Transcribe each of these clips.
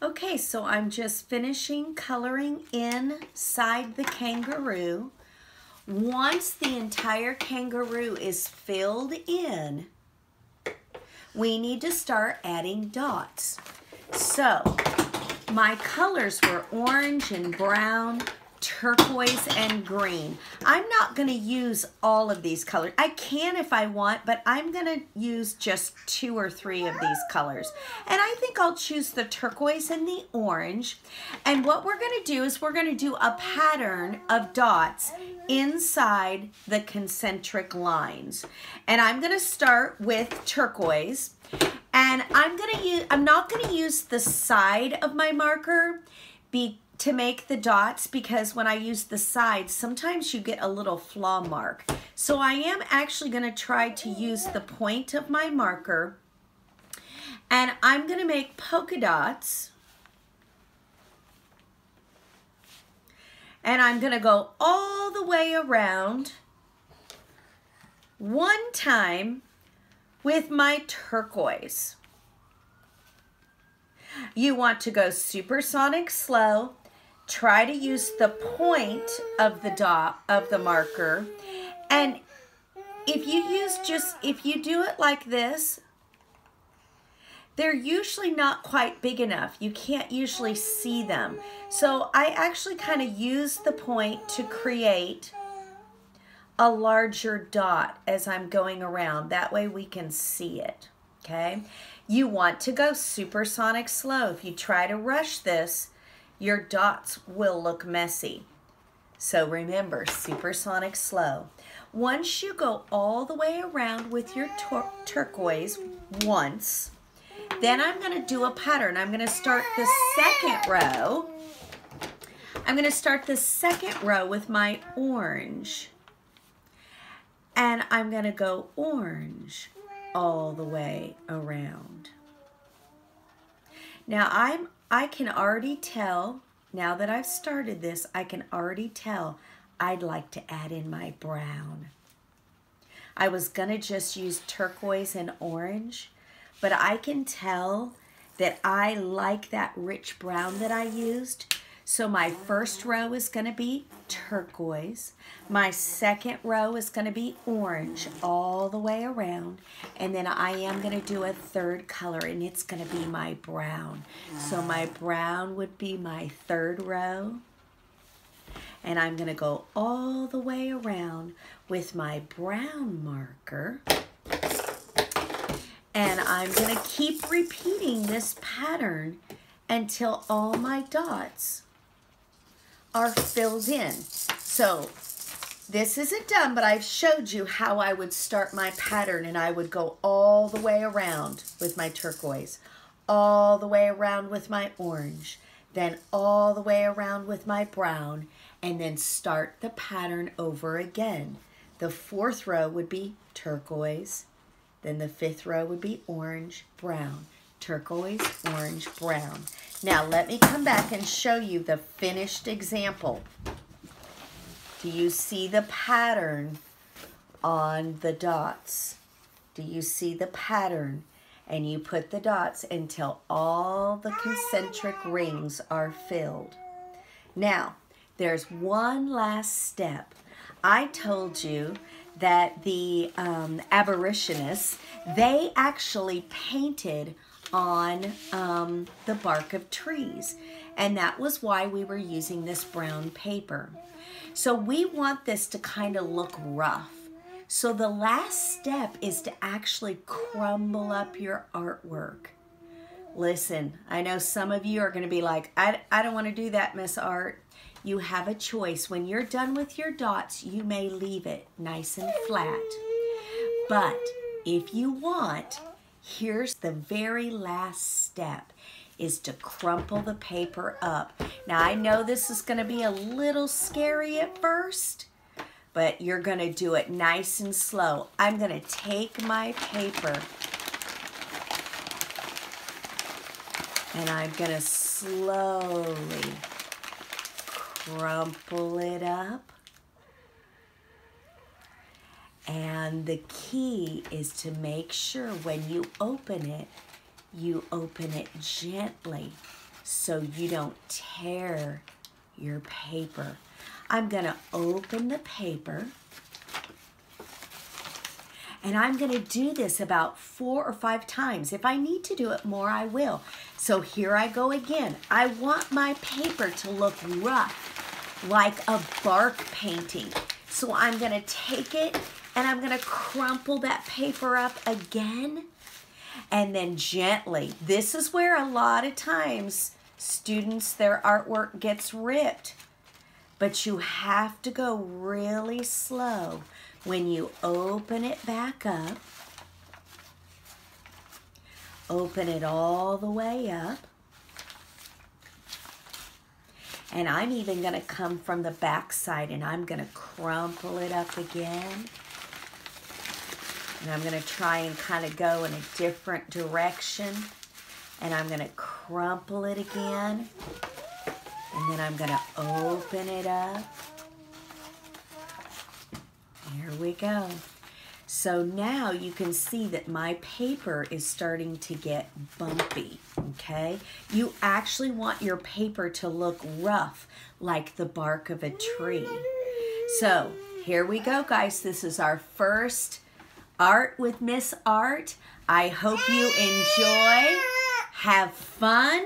Okay, so I'm just finishing coloring inside the kangaroo. Once the entire kangaroo is filled in, we need to start adding dots. So my colors were orange and brown, turquoise and green. I'm not going to use all of these colors. I can if I want, but I'm going to use just 2 or 3 of these colors. And I think I'll choose the turquoise and the orange. And what we're going to do is we're going to do a pattern of dots inside the concentric lines. And I'm going to start with turquoise. And I'm not going to use the side of my marker to make the dots, because when I use the side, sometimes you get a little flaw mark. So I am actually going to try to use the point of my marker, and I'm going to make polka dots. And I'm going to go all the way around one time with my turquoise. You want to go supersonic slow. Try to use the point of the dot of the marker. And if you do it like this, they're usually not quite big enough. You can't usually see them. So I actually kind of use the point to create a larger dot as I'm going around. That way we can see it, okay? You want to go supersonic slow. If you try to rush this, your dots will look messy. So remember, supersonic slow. Once you go all the way around with your turquoise once, then I'm going to do a pattern. I'm going to start the second row. I'm going to start the second row with my orange. And I'm going to go orange all the way around. Now I can already tell, now that I've started this, I can already tell I'd like to add in my brown. I was going to just use turquoise and orange, but I can tell that I like that rich brown that I used. So my first row is going to be turquoise. My second row is going to be orange all the way around. And then I am going to do a third color, and it's going to be my brown. So my brown would be my third row. And I'm going to go all the way around with my brown marker. And I'm going to keep repeating this pattern until all my dots are filled in. So this isn't done, but I've showed you how I would start my pattern, and I would go all the way around with my turquoise, all the way around with my orange, then all the way around with my brown, and then start the pattern over again. The fourth row would be turquoise, then the fifth row would be orange, brown, turquoise, orange, brown. Now let me come back and show you the finished example. Do you see the pattern on the dots? Do you see the pattern? And you put the dots until all the concentric rings are filled. Now, there's one last step. I told you that the aborigines, they actually painted on the bark of trees. And that was why we were using this brown paper. So we want this to kind of look rough. So the last step is to actually crumble up your artwork. Listen, I know some of you are going to be like, I don't want to do that, Miss Art. You have a choice. When you're done with your dots, you may leave it nice and flat. But if you want, here's the very last step, is to crumple the paper up. Now I know this is going to be a little scary at first, but you're going to do it nice and slow. I'm going to take my paper and I'm going to slowly crumple it up. And the key is to make sure when you open it gently. so you don't tear your paper. I'm going to open the paper, and I'm going to do this about 4 or 5 times. If I need to do it more, I will. So here I go again. I want my paper to look rough, like a bark painting. So I'm going to take it, and I'm going to crumple that paper up again, and then gently. This is where a lot of times students, their artwork gets ripped. But you have to go really slow when you open it back up. Open it all the way up. And I'm even going to come from the back side, and I'm going to crumple it up again. And I'm going to try and kind of go in a different direction. And I'm going to crumple it again. And then I'm going to open it up. There we go. So now you can see that my paper is starting to get bumpy, okay? You actually want your paper to look rough, like the bark of a tree. So here we go, guys. This is our first Art with Miss Art. I hope you enjoy, have fun,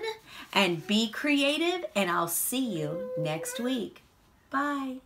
and be creative, and I'll see you next week. Bye.